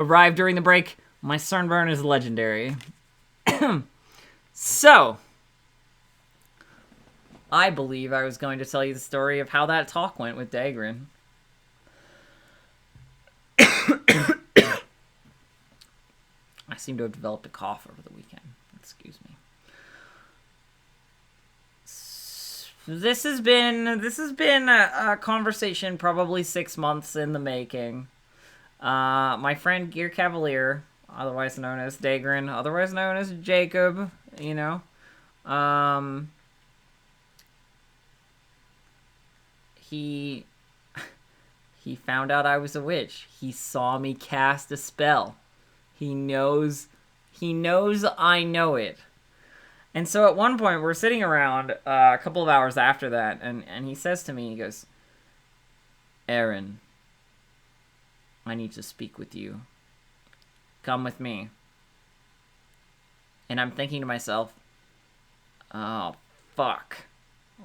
arrived during the break. My sunburn is legendary. So, I believe I was going to tell you the story of how that talk went with Aeryn. I seem to have developed a cough over the weekend. Excuse me. This has been a conversation probably 6 months in the making. My friend Gear Cavalier, otherwise known as Aeryn, otherwise known as Jacob, you know, he found out I was a witch. He saw me cast a spell. He knows I know it. And so at one point, we're sitting around a couple of hours after that, and he says to me, he goes, Aeryn, I need to speak with you. Come with me. And I'm thinking to myself, oh, fuck.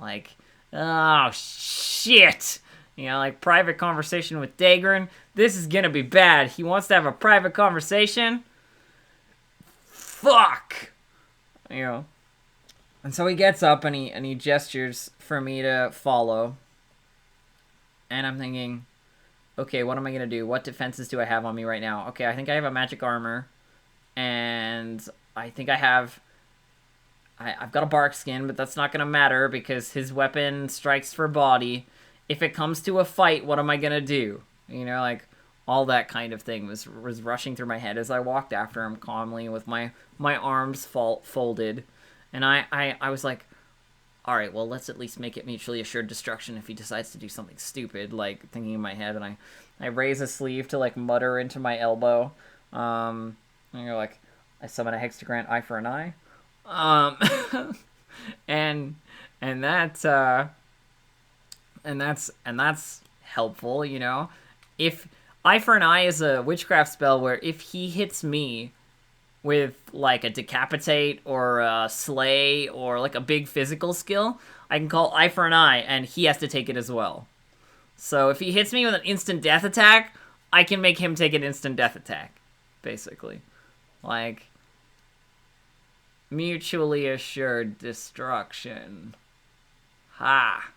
Like, oh, shit. You know, like, private conversation with Aeryn. This is gonna be bad. He wants to have a private conversation? Fuck! You know. And so he gets up and he gestures for me to follow. And I'm thinking, okay, what am I gonna do? What defenses do I have on me right now? Okay, I think I have a magic armor. And I think I've got a bark skin, but that's not gonna matter because his weapon strikes for body. If it comes to a fight, what am I gonna do? You know, like, all that kind of thing was rushing through my head as I walked after him calmly with my arms folded. And I was like, all right, well, let's at least make it mutually assured destruction if he decides to do something stupid, like, thinking in my head. And I raise a sleeve to, like, mutter into my elbow. And you're like, I summon a hex to grant eye for an eye. And that's helpful, you know? If eye for an eye is a witchcraft spell where if he hits me with, like, a decapitate or a slay or, like, a big physical skill, I can call eye for an eye, and he has to take it as well. So if he hits me with an instant death attack, I can make him take an instant death attack, basically. Like, mutually assured destruction. Ha!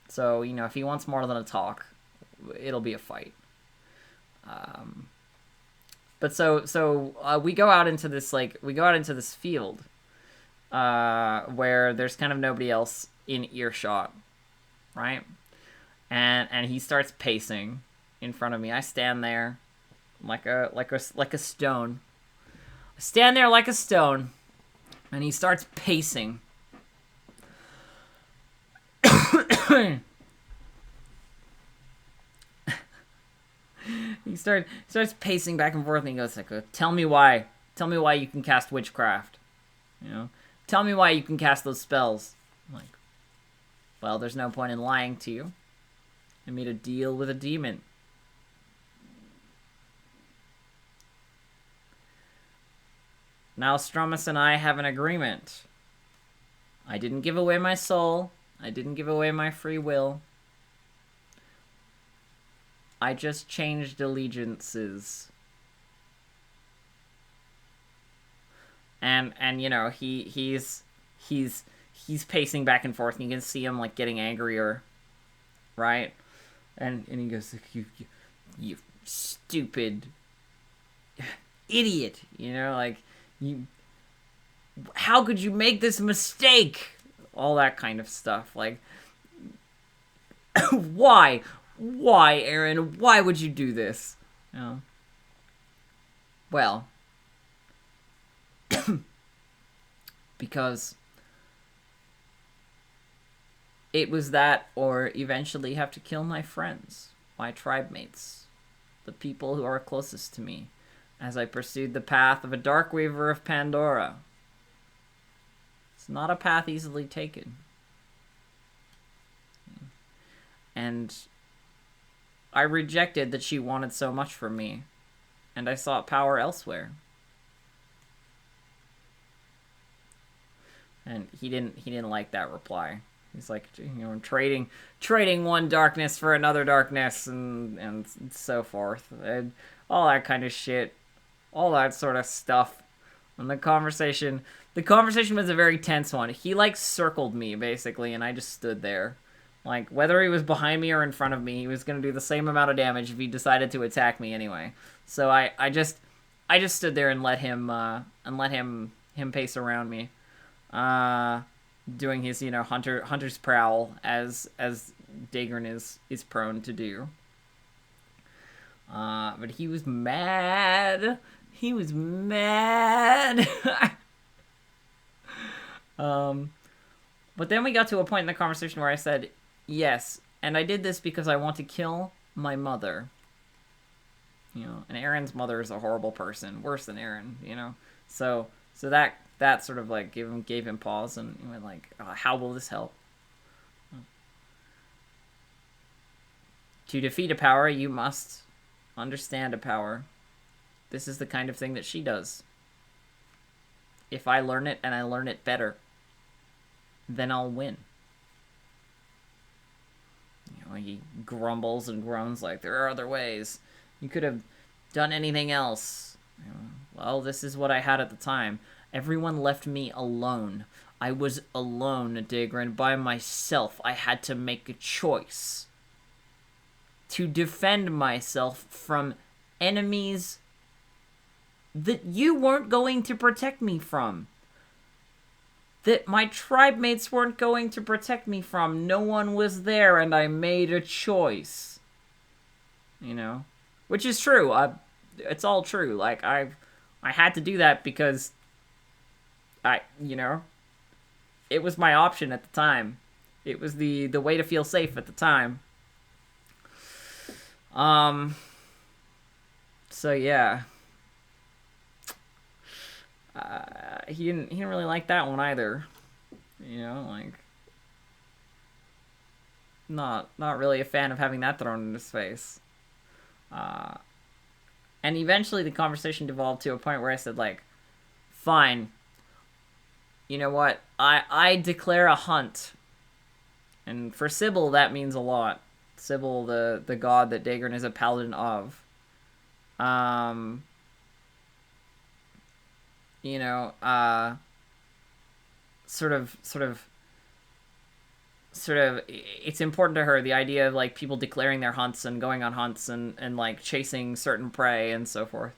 So, you know, if he wants more than a talk, it'll be a fight. But we go out into this, field, where there's kind of nobody else in earshot, right? And he starts pacing in front of me. I stand there like a stone. I stand there like a stone, and he starts pacing. He starts pacing back and forth, and he goes like, tell me why you can cast witchcraft, you know, tell me why you can cast those spells. I'm like, well, there's no point in lying to you. I made a deal with a demon. Now Strumus and I have an agreement. I didn't give away my soul. I didn't give away my free will. I just changed allegiances. And you know, he's pacing back and forth, and you can see him, like, getting angrier, right? And he goes, you stupid idiot, you know, like, how could you make this mistake? All that kind of stuff, like, why, Aeryn? Why would you do this? You know? Well, because it was that or eventually have to kill my friends, my tribe mates, the people who are closest to me, as I pursued the path of a dark weaver of Pandora. It's not a path easily taken. And I rejected that she wanted so much from me, and I sought power elsewhere. And he didn't like that reply. He's like, trading one darkness for another darkness, and so forth, and all that kind of shit, all that sort of stuff. And the conversation was a very tense one. He like circled me basically, and I just stood there. Like, whether he was behind me or in front of me, he was gonna do the same amount of damage if he decided to attack me anyway. So I just stood there and let him pace around me, doing his hunter's prowl as Daegrin is prone to do. But he was mad. He was mad. But then we got to a point in the conversation where I said, yes, and I did this because I want to kill my mother. And Aeryn's mother is a horrible person, worse than Aeryn, So that sort of like gave him pause, and he went like, how will this help? To defeat a power, you must understand a power. This is the kind of thing that she does. If I learn it and I learn it better, then I'll win. He grumbles and groans like, there are other ways. You could have done anything else. Well, this is what I had at the time. Everyone left me alone. I was alone, Daegrin, by myself. I had to make a choice to defend myself from enemies that you weren't going to protect me from. That my tribe mates weren't going to protect me from. No one was there, and I made a choice. Which is true. It's all true. Like, I had to do that because it was my option at the time. It was the way to feel safe at the time. So yeah. He didn't really like that one either. Like, not really a fan of having that thrown in his face. And eventually the conversation devolved to a point where I said, like, fine. You know what? I declare a hunt. And for Sybil, that means a lot. Sybil, the god that Daegrin is a paladin of. Sort of, it's important to her, the idea of, like, people declaring their hunts and going on hunts and like, chasing certain prey and so forth.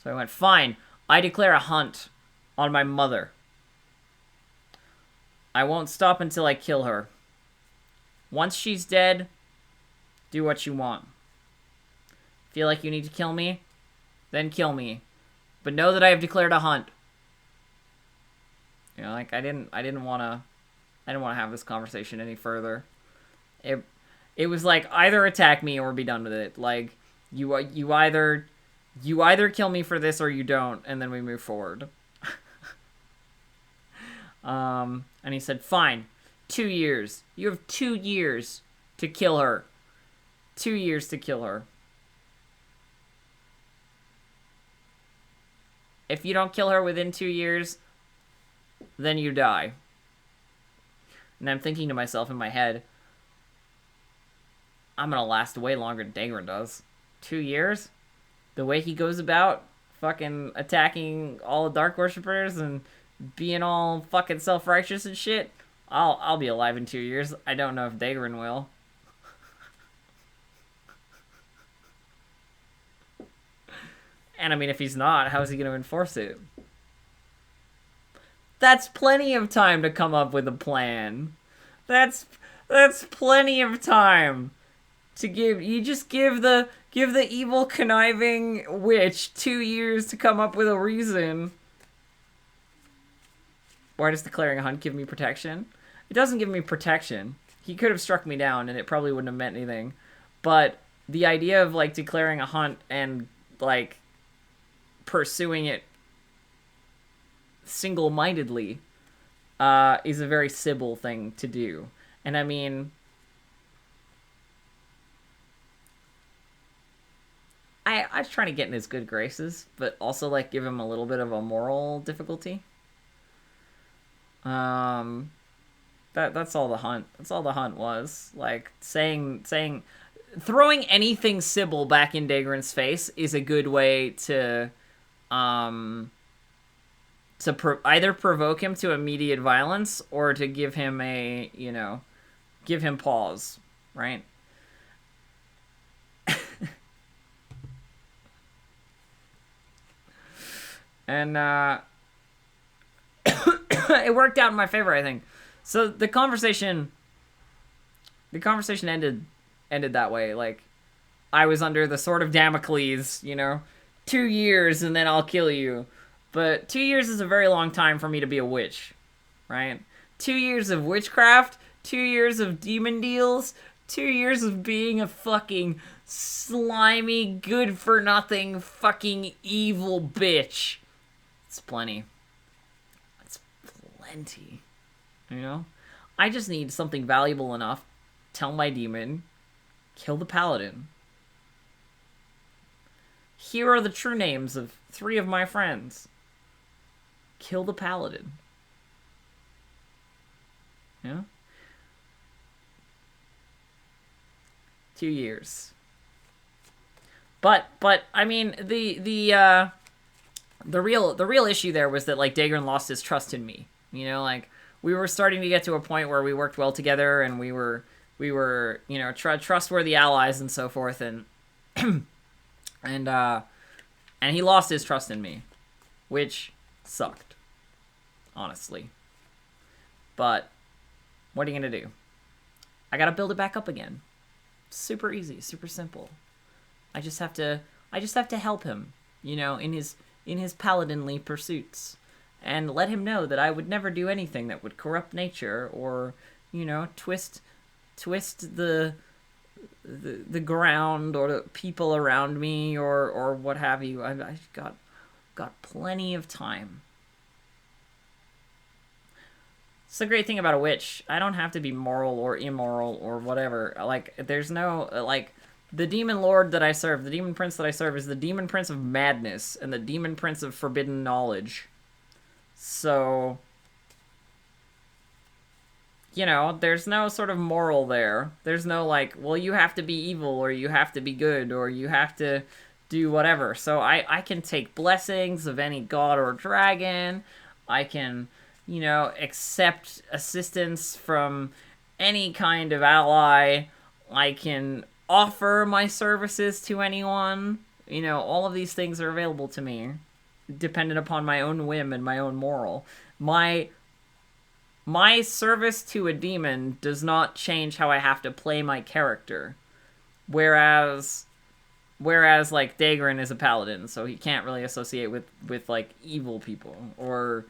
So I went, fine, I declare a hunt on my mother. I won't stop until I kill her. Once she's dead, do what you want. Feel like you need to kill me? Then kill me. But know that I have declared a hunt. Like, I didn't want to have this conversation any further. It was like, either attack me or be done with it. Like, you either kill me for this or you don't, and then we move forward. And he said, fine, 2 years. You have 2 years to kill her. 2 years to kill her. If you don't kill her within 2 years, then you die. And I'm thinking to myself in my head, I'm gonna last way longer than Daegrin does. 2 years? The way he goes about fucking attacking all the Dark Worshippers and being all fucking self-righteous and shit, I'll be alive in 2 years. I don't know if Daegrin will. And I mean, if he's not, how is he gonna enforce it? That's plenty of time to come up with a plan. That's plenty of time to give. You just give the evil conniving witch 2 years to come up with a reason. Why does declaring a hunt give me protection? It doesn't give me protection. He could have struck me down and it probably wouldn't have meant anything. But the idea of, like, declaring a hunt and, like, pursuing it single-mindedly is a very Sybil thing to do. And I mean, I was trying to get in his good graces, but also, like, give him a little bit of a moral difficulty. That's all the hunt. That's all the hunt was. Like throwing anything Sybil back in Dagorin's face is a good way to either provoke him to immediate violence or to give him give him pause, right? And it worked out in my favor, I think. So the conversation ended that way. Like, I was under the sword of Damocles, 2 years and then I'll kill you. But 2 years is a very long time for me to be a witch, right? 2 years of witchcraft, 2 years of demon deals, 2 years of being a fucking slimy, good-for-nothing, fucking evil bitch. It's plenty. It's plenty. I just need something valuable enough. Tell my demon, kill the paladin. Here are the true names of 3 of my friends. Kill the paladin. Yeah? 2 years. But I mean, the real issue there was that, like, Dagon lost his trust in me. Like, we were starting to get to a point where we worked well together, and we were trustworthy allies and so forth, and and he lost his trust in me, which sucked, honestly. But what are you gonna do? I gotta build it back up again. Super easy, super simple. I just have to help him, in his paladinly pursuits, and let him know that I would never do anything that would corrupt nature or, twist the ground or the people around me or what have you. I've got plenty of time. It's the great thing about a witch. I don't have to be moral or immoral or whatever. Like, there's no, like, the demon lord that I serve, the demon prince that I serve, is the demon prince of madness and the demon prince of forbidden knowledge. So, there's no sort of moral there. There's no, like, well, you have to be evil or you have to be good or you have to do whatever. So I can take blessings of any god or dragon. I can, accept assistance from any kind of ally. I can offer my services to anyone. All of these things are available to me, dependent upon my own whim and my own moral. My service to a demon does not change how I have to play my character. Whereas like, Dagorin is a paladin, so he can't really associate with like, evil people, or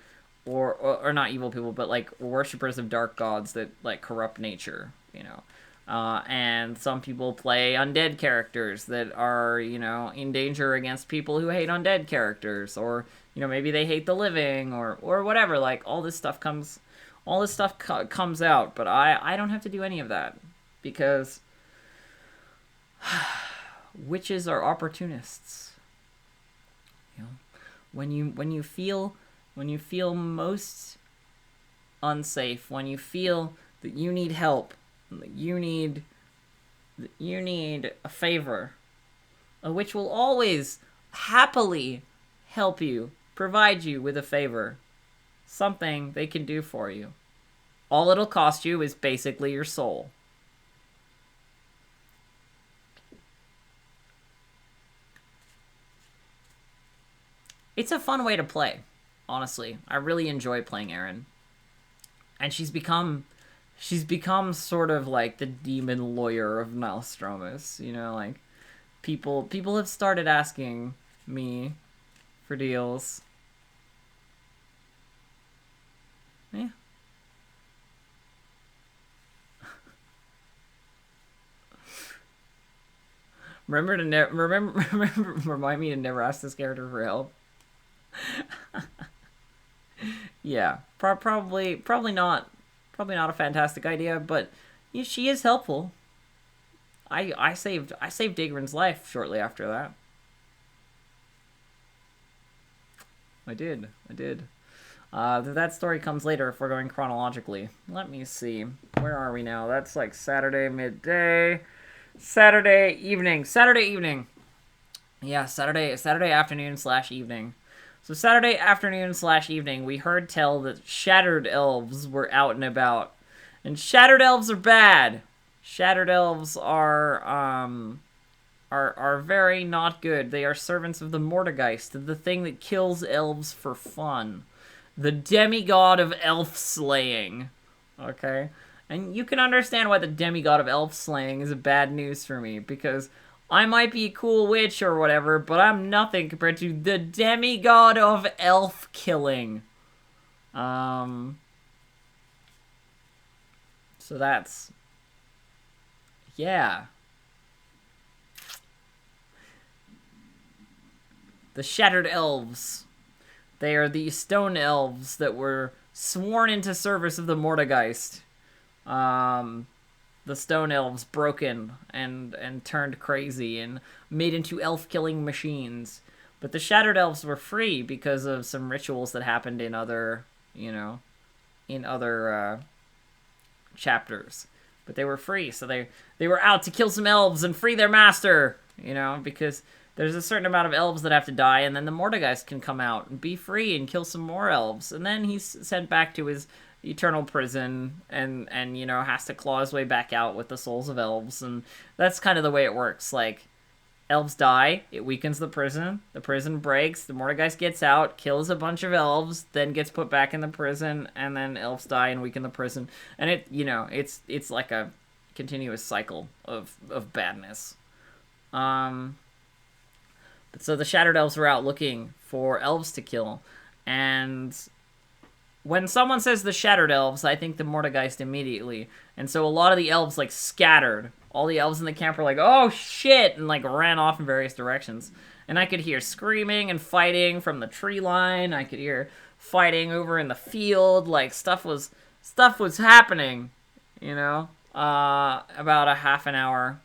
not evil people, but, like, worshippers of dark gods that, like, corrupt nature, and some people play undead characters that are, in danger against people who hate undead characters, or, maybe they hate the living, or whatever. Like, all this stuff comes out, but I don't have to do any of that, because witches are opportunists. When you feel most unsafe, when you feel that you need help, that you need a favor, a witch will always happily help you, provide you with a favor, something they can do for you. All it'll cost you is basically your soul. It's a fun way to play, honestly. I really enjoy playing Aeryn. And she's become sort of like the demon lawyer of Maelstrom. Like, people have started asking me for deals. Yeah. Remind me to never ask this character for help. Yeah, probably not a fantastic idea, but yeah, she is helpful. I saved Dagorin's life shortly after that. I did. That story comes later if we're going chronologically. Let me see. Where are we now? That's like Saturday midday. Saturday evening. Saturday evening. Yeah, Saturday afternoon / evening. So Saturday afternoon / evening, we heard tell that shattered elves were out and about. And shattered elves are bad. Shattered elves are very not good. They are servants of the Mordegeist, the thing that kills elves for fun. The demigod of elf slaying. Okay? And you can understand why the demigod of elf slaying is bad news for me, because I might be a cool witch or whatever, but I'm nothing compared to the demigod of elf killing. So that's... yeah. The Shattered Elves. They are the stone elves that were sworn into service of the Mordegeist. The stone elves broken and turned crazy and made into elf-killing machines. But the Shattered Elves were free because of some rituals that happened in other, chapters. But they were free, so they were out to kill some elves and free their master, because there's a certain amount of elves that have to die, and then the Mordegeist can come out and be free and kill some more elves. And then he's sent back to his eternal prison and has to claw his way back out with the souls of elves. And that's kind of the way it works. Like, elves die, it weakens the prison breaks, the Mordegeist gets out, kills a bunch of elves, then gets put back in the prison, and then elves die and weaken the prison. And it's like a continuous cycle of badness. But so the Shattered Elves were out looking for elves to kill, and when someone says the Shattered Elves, I think the Mordegeist immediately. And so a lot of the elves, like, scattered. All the elves in the camp were like, oh, shit, and, like, ran off in various directions. And I could hear screaming and fighting from the tree line. I could hear fighting over in the field. Like, stuff was happening, about a half an hour.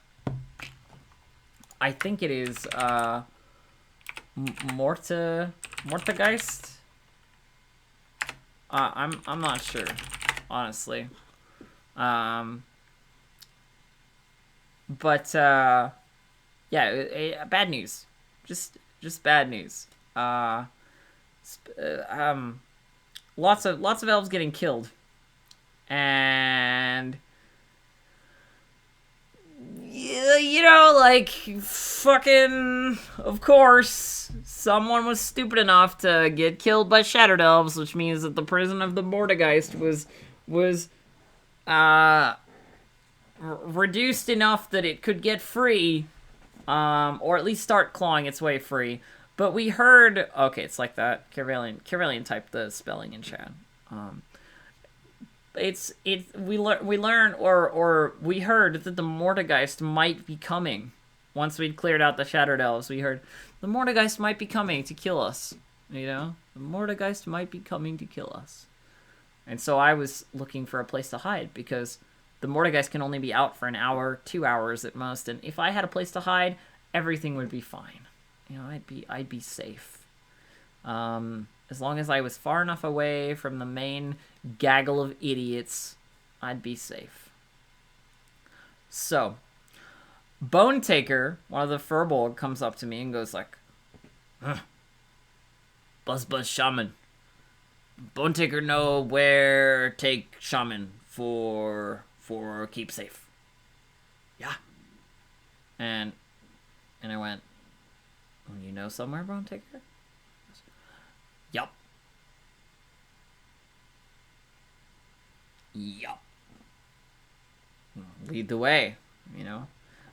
I think it is, Mortegeist? I'm not sure, honestly. But yeah, bad news. Just bad news. Lots of elves getting killed, and like, fucking, of course, someone was stupid enough to get killed by Shattered Elves, which means that the prison of the Mordegeist was reduced enough that it could get free, or at least start clawing its way free. But we heard, okay, it's like that. Carvalian typed the spelling in chat. We heard that the Mordegeist might be coming. Once we'd cleared out the Shattered Elves, we heard the Mordegeist might be coming to kill us. The Mordegeist might be coming to kill us. And so I was looking for a place to hide, because the Mordegeist can only be out for an hour, 2 hours at most, and if I had a place to hide, everything would be fine. I'd be safe. As long as I was far enough away from the main gaggle of idiots, I'd be safe. So, Bone Taker, one of the Furbolg, comes up to me and goes like, Buzz Shaman. Bone Taker know where take Shaman for keep safe. Yeah. And I went, you know somewhere, Bone Taker? Yup. Lead the way,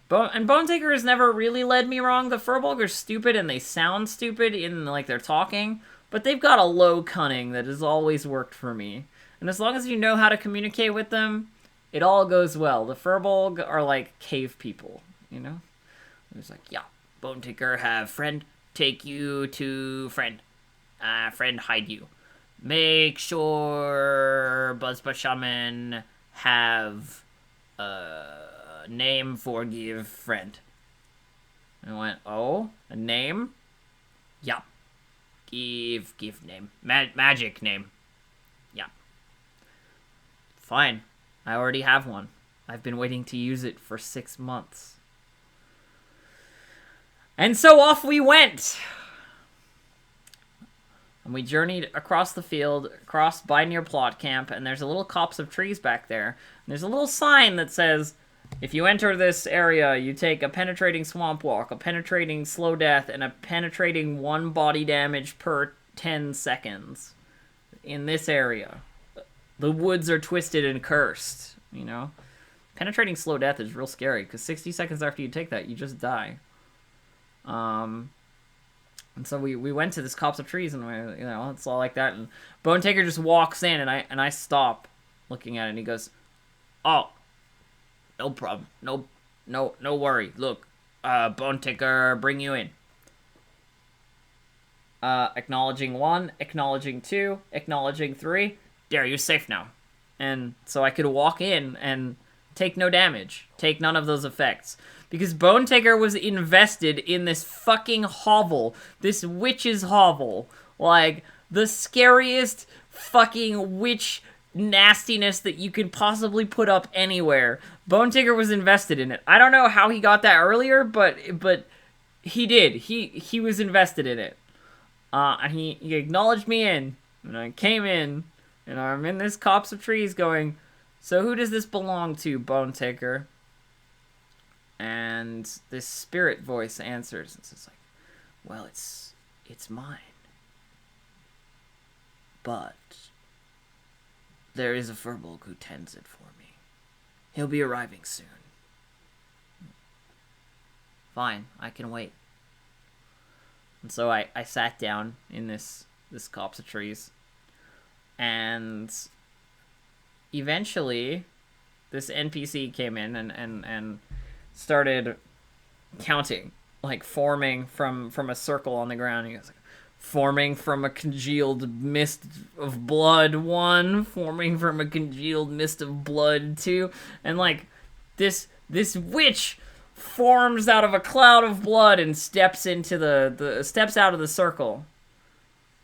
Bone Taker has never really led me wrong. The Furbolg are stupid, and they sound stupid in, like, they're talking, but they've got a low cunning that has always worked for me. And as long as you know how to communicate with them, it all goes well. The Furbolg are like cave people, It's like, yeah, Bone Taker have friend take you to friend. Friend hide you. Make sure Buzzbush Shaman have name for give friend. And I went, oh, a name? Yeah. Give name. Magic name. Fine. I already have one. I've been waiting to use it for 6 months. And so off we went. And we journeyed across the field, crossed by near plot camp, and there's a little copse of trees back there. And there's a little sign that says, if you enter this area, you take a penetrating swamp walk, a penetrating slow death, and a penetrating 1 body damage per 10 seconds. In this area. The woods are twisted and cursed, you know? Penetrating slow death is real scary, because 60 seconds after you take that, you just die. And so we went to this copse of trees, and it's all like that. And Bone Taker just walks in, and I stop looking at it, and he goes, "Oh, no problem, no worry. Look, Bone Taker, bring you in. Acknowledging 1, acknowledging 2, acknowledging 3. There, you're safe now." And so I could walk in and take no damage, take none of those effects. Because Bone Taker was invested in this fucking hovel. This witch's hovel. Like, the scariest fucking witch nastiness that you could possibly put up anywhere. Bone Taker was invested in it. I don't know how he got that earlier, but he did. He was invested in it. And he acknowledged me in. And I came in. And I'm in this copse of trees going, "So who does this belong to, Bone Taker?" And this spirit voice answers and says, like, "Well, it's mine. But there is a furbolg who tends it for me. He'll be arriving soon." Fine, I can wait. And so I sat down in this copse of trees. And eventually this NPC came in and started counting, like forming from a circle on the ground. He goes like, "Forming from a congealed mist of blood 1, forming from a congealed mist of blood 2, and like this witch forms out of a cloud of blood and steps into steps out of the circle.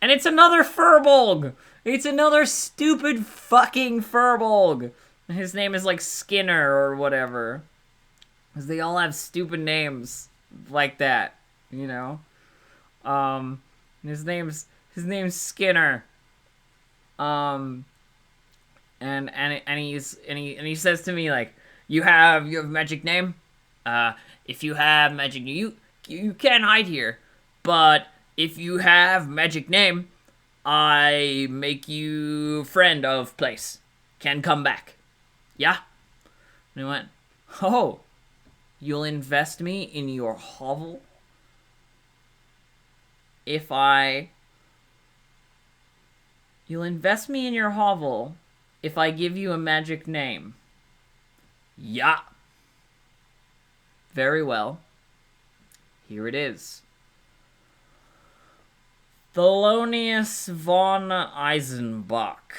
And it's another furbolg. It's another stupid fucking furbolg. His name is like Skinner or whatever. Because they all have stupid names like that, you know? His name's Skinner. And he says to me like, you have magic name? If you have magic name, you can hide here. But if you have magic name, I make you friend of place. Can come back. Yeah? And he went, "Oh, you'll invest me in your hovel? You'll invest me in your hovel if I give you a magic name." Yeah. Very well. Here it is. Thelonious von Eisenbach.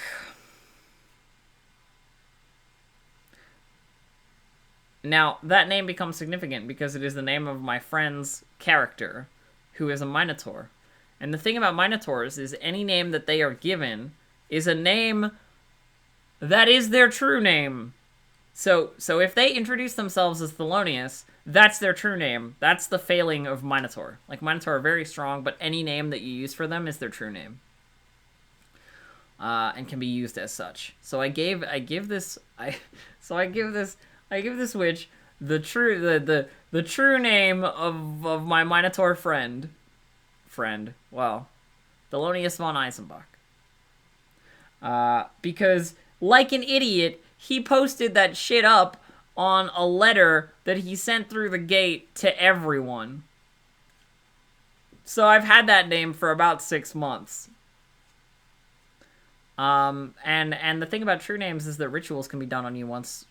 Now, that name becomes significant because it is the name of my friend's character, who is a Minotaur. And the thing about Minotaurs is any name that they are given is a name that is their true name. So if they introduce themselves as Thelonious, that's their true name. That's the failing of Minotaur. Like, Minotaur are very strong, but any name that you use for them is their true name. And can be used as such. So I give this witch the true name of my Minotaur friend. Well, Thelonious von Eisenbach. Because, like an idiot, he posted that shit up on a letter that he sent through the gate to everyone. So I've had that name for about 6 months. And the thing about true names is that rituals can be done on you once,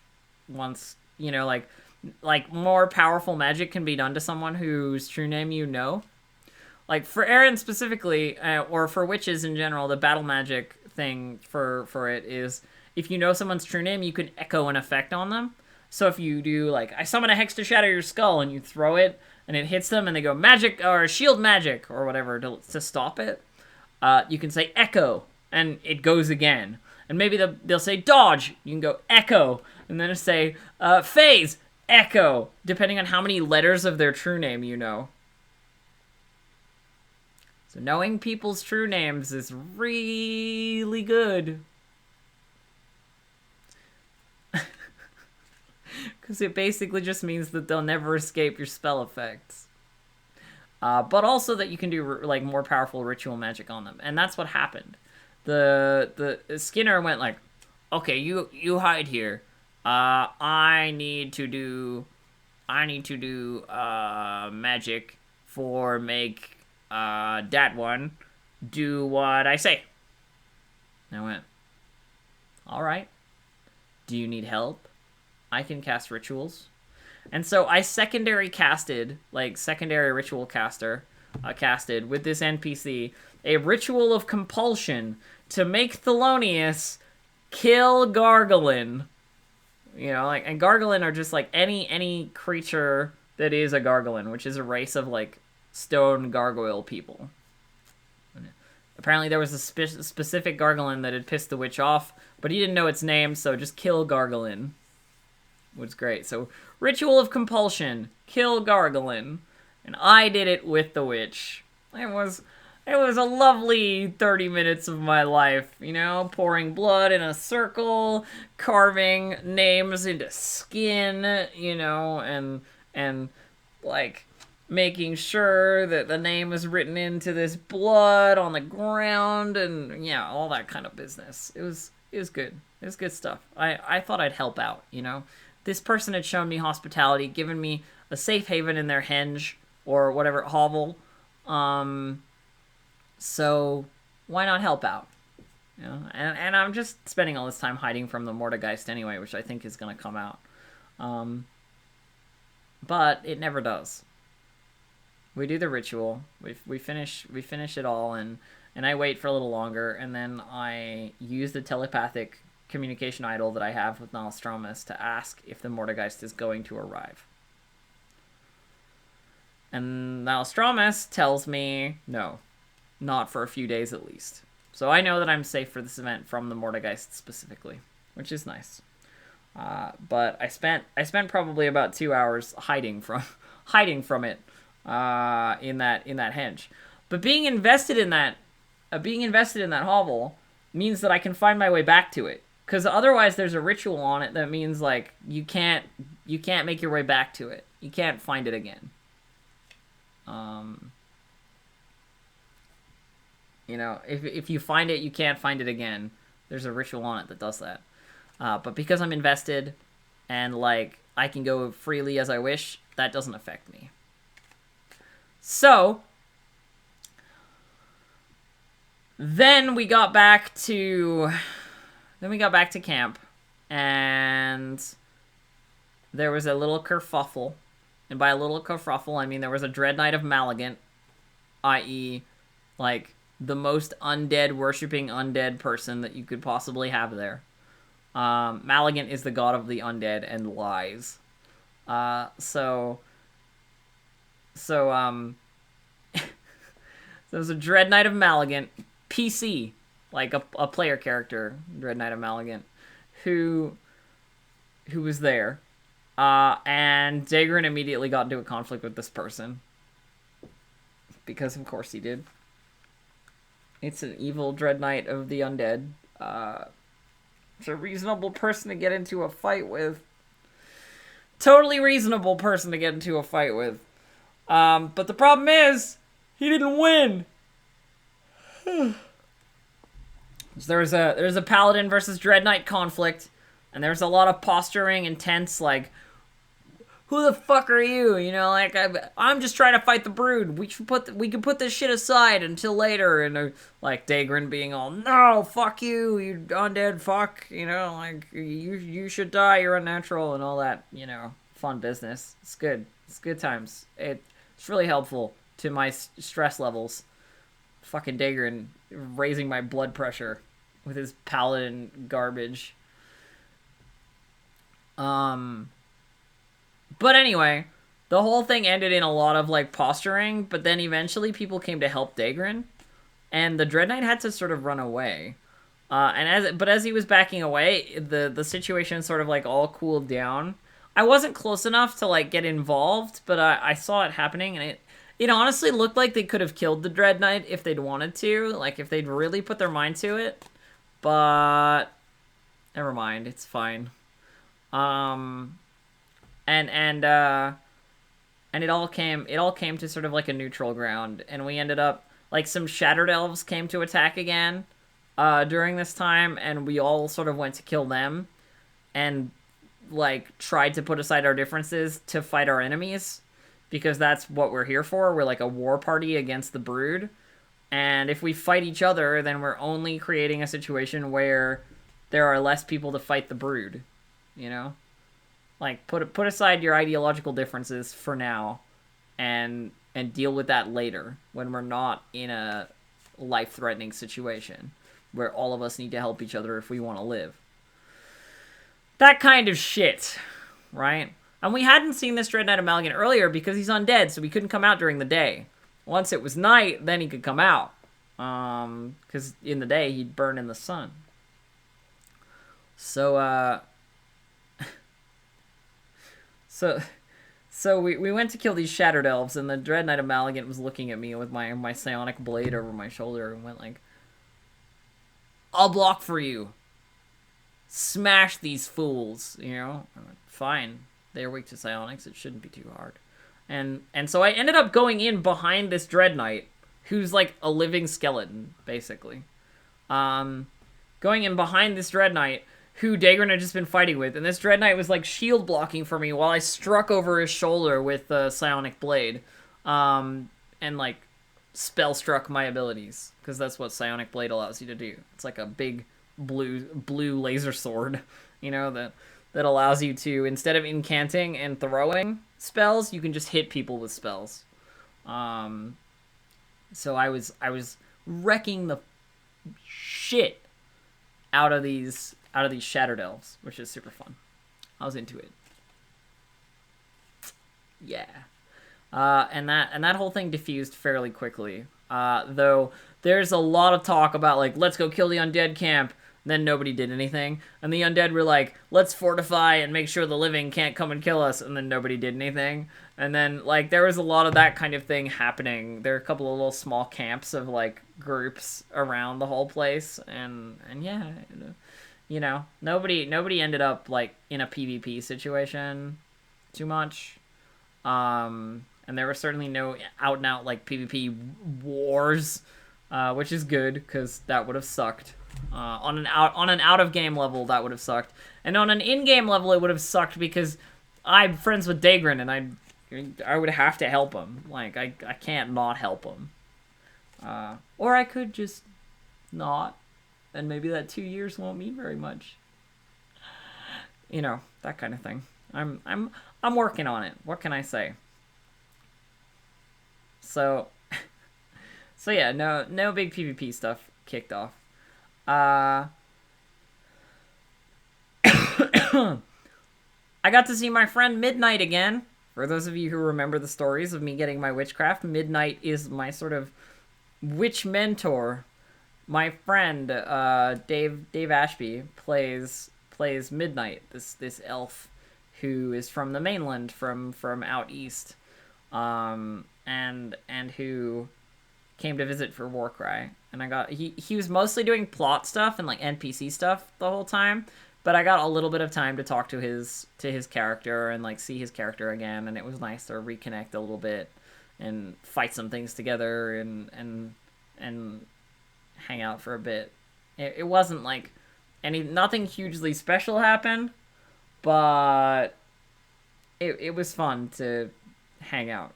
you know, like more powerful magic can be done to someone whose true name you know. Like, for Aeryn specifically, or for witches in general, the battle magic thing for it is, if you know someone's true name, you can echo an effect on them. So if you do, like, I summon a hex to shatter your skull, and you throw it, and it hits them, and they go magic, or shield magic, or whatever, to stop it, you can say echo, and it goes again. And maybe they'll say dodge. You can go echo. And then say phase, echo. Depending on how many letters of their true name you know. So knowing people's true names is really good. Because it basically just means that they'll never escape your spell effects. But also that you can do like more powerful ritual magic on them. And that's what happened. The Skinner went like, okay, you hide here. I need to do magic for make that one do what I say. And I went, all right. Do you need help? I can cast rituals. And so I secondary ritual casted with this NPC a ritual of compulsion to make Thelonious kill Gargolin. You know, like, and Gargolin are just like any creature that is a Gargolin, which is a race of like stone gargoyle people. Apparently there was a specific Gargolin that had pissed the witch off, but he didn't know its name, so just kill Gargolin. Which is great. So, ritual of compulsion, kill Gargolin. And I did it with the witch. It was a lovely 30 minutes of my life, you know, pouring blood in a circle, carving names into skin, you know, and like making sure that the name is written into this blood on the ground, and yeah, all that kind of business. It was good. It was good stuff. I thought I'd help out, you know. This person had shown me hospitality, given me a safe haven in their henge, or whatever, hovel. So why not help out? You know, and I'm just spending all this time hiding from the Mordegeist anyway, which I think is going to come out. But it never does. We do the ritual. We finish it all, and I wait for a little longer, and then I use the telepathic communication idol that I have with Nostromus to ask if the Mordegeist is going to arrive. And Nostromus tells me no, not for a few days at least. So I know that I'm safe for this event from the Mordegeist specifically, which is nice. But I spent probably about 2 hours hiding from it in that henge. But being invested in that hovel means that I can find my way back to it. Because otherwise there's a ritual on it that means like you can't make your way back to it. You can't find it again. You know, if you find it, you can't find it again. There's a ritual on it that does that. But because I'm invested and like I can go freely as I wish, that doesn't affect me. So then we got back to camp, and there was a little kerfuffle. And by a little kerfuffle, I mean there was a Dread Knight of Malagant, i.e., like, the most undead, worshipping undead person that you could possibly have there. Malagant is the god of the undead and lies. So there's a Dread Knight of Malagant, PC, like a player character, Dread Knight of Malagant, who was there. And Daegrin immediately got into a conflict with this person. Because of course he did. It's an evil Dread Knight of the undead. It's a reasonable person to get into a fight with. Totally reasonable person to get into a fight with. But the problem is, he didn't win. So there's a Paladin versus Dread Knight conflict, and there's a lot of posturing and tense, like, who the fuck are you? You know, like, I'm just trying to fight the Brood. We can put this shit aside until later. And like Daegrin being all, no, fuck you, you undead fuck. You know, like, you should die. You're unnatural and all that. You know, fun business. It's good. It's good times. It's really helpful to my stress levels. Fucking Daegrin raising my blood pressure with his paladin garbage. But anyway, the whole thing ended in a lot of, like, posturing, but then eventually people came to help Daegrin, and the Dread Knight had to sort of run away. But as he was backing away, the situation sort of like all cooled down. I wasn't close enough to like get involved, but I saw it happening, and it honestly looked like they could have killed the Dread Knight if they'd wanted to, like if they'd really put their mind to it. But never mind, it's fine. Um, and it all came to sort of like a neutral ground, and we ended up like some Shattered Elves came to attack again during this time, and we all sort of went to kill them and like tried to put aside our differences to fight our enemies, because that's what we're here for. We're like a war party against the Brood, and if we fight each other, then we're only creating a situation where there are less people to fight the Brood, you know? Like, put aside your ideological differences for now, and deal with that later when we're not in a life-threatening situation where all of us need to help each other if we want to live. That kind of shit, right? And we hadn't seen this Dread Knight of Malgan earlier because he's undead, so he couldn't come out during the day. Once it was night, then he could come out. Because in the day, he'd burn in the sun. So, So we went to kill these Shattered Elves, and the Dread Knight of Malagant was looking at me with my psionic blade over my shoulder and went like, "I'll block for you. Smash these fools," you know? I went, fine. They're weak to psionics. It shouldn't be too hard. And so I ended up going in behind this Dread Knight, who's like a living skeleton, basically. Going in behind this Dread Knight, who Daegrin had just been fighting with, and this Dread Knight was like shield blocking for me while I struck over his shoulder with the psionic blade, and like spell struck my abilities, because that's what psionic blade allows you to do. It's like a big blue laser sword, you know, that allows you to, instead of incanting and throwing spells, you can just hit people with spells. So I was wrecking the shit out of these Shattered Elves, which is super fun. I was into it. Yeah. And that whole thing diffused fairly quickly. Though there's a lot of talk about like, let's go kill the undead camp. Then nobody did anything. And the undead were like, let's fortify and make sure the living can't come and kill us. And then nobody did anything. And then, like, there was a lot of that kind of thing happening. There are a couple of little small camps of, like, groups around the whole place. And yeah, you know, nobody ended up, like, in a PvP situation too much. And there were certainly no out-and-out, like, PvP wars, which is good, because that would have sucked. On an out-of-game level, that would have sucked. And on an in-game level, it would have sucked because I'm friends with Daegrin, and I would have to help him. Like, I can't not help him. Or I could just not, and maybe that 2 years won't mean very much. You know, that kind of thing. I'm working on it. What can I say? So yeah, no big PvP stuff kicked off. I got to see my friend Midnight again. For those of you who remember the stories of me getting my witchcraft, Midnight is my sort of witch mentor. My friend Dave Ashby plays Midnight, this elf who is from the mainland, from out east, and who came to visit for Warcry. And he was mostly doing plot stuff and like NPC stuff the whole time, but I got a little bit of time to talk to his character and like see his character again, and it was nice to reconnect a little bit and fight some things together and hang out for a bit. It wasn't like nothing hugely special happened, but it was fun to hang out.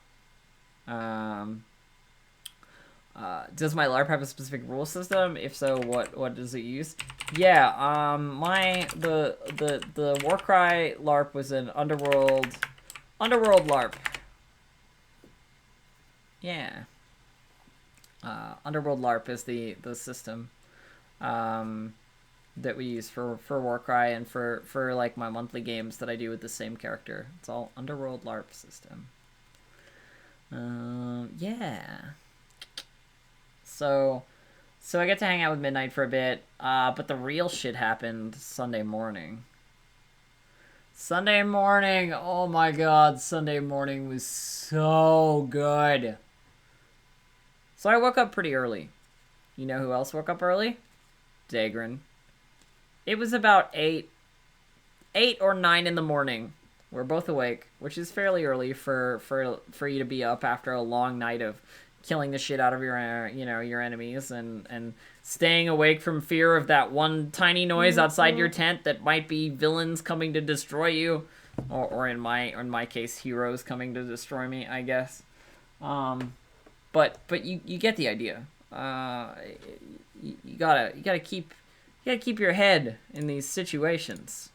Does my LARP have a specific rule system? If so, what does it use? Yeah, the Warcry LARP was an underworld LARP. Yeah. Underworld LARP is the system that we use for Warcry and for like my monthly games that I do with the same character. It's all Underworld LARP system. Yeah. So So I get to hang out with Midnight for a bit, but the real shit happened Sunday morning. Sunday morning, oh my god, Sunday morning was so good. So I woke up pretty early. You know who else woke up early? Dagrin. It was about 8 or 9 in the morning. We're both awake, which is fairly early for you to be up after a long night of killing the shit out of your your enemies and staying awake from fear of that one tiny noise outside your tent that might be villains coming to destroy you, or in my case, heroes coming to destroy me, I guess. But you get the idea. You gotta keep your head in these situations.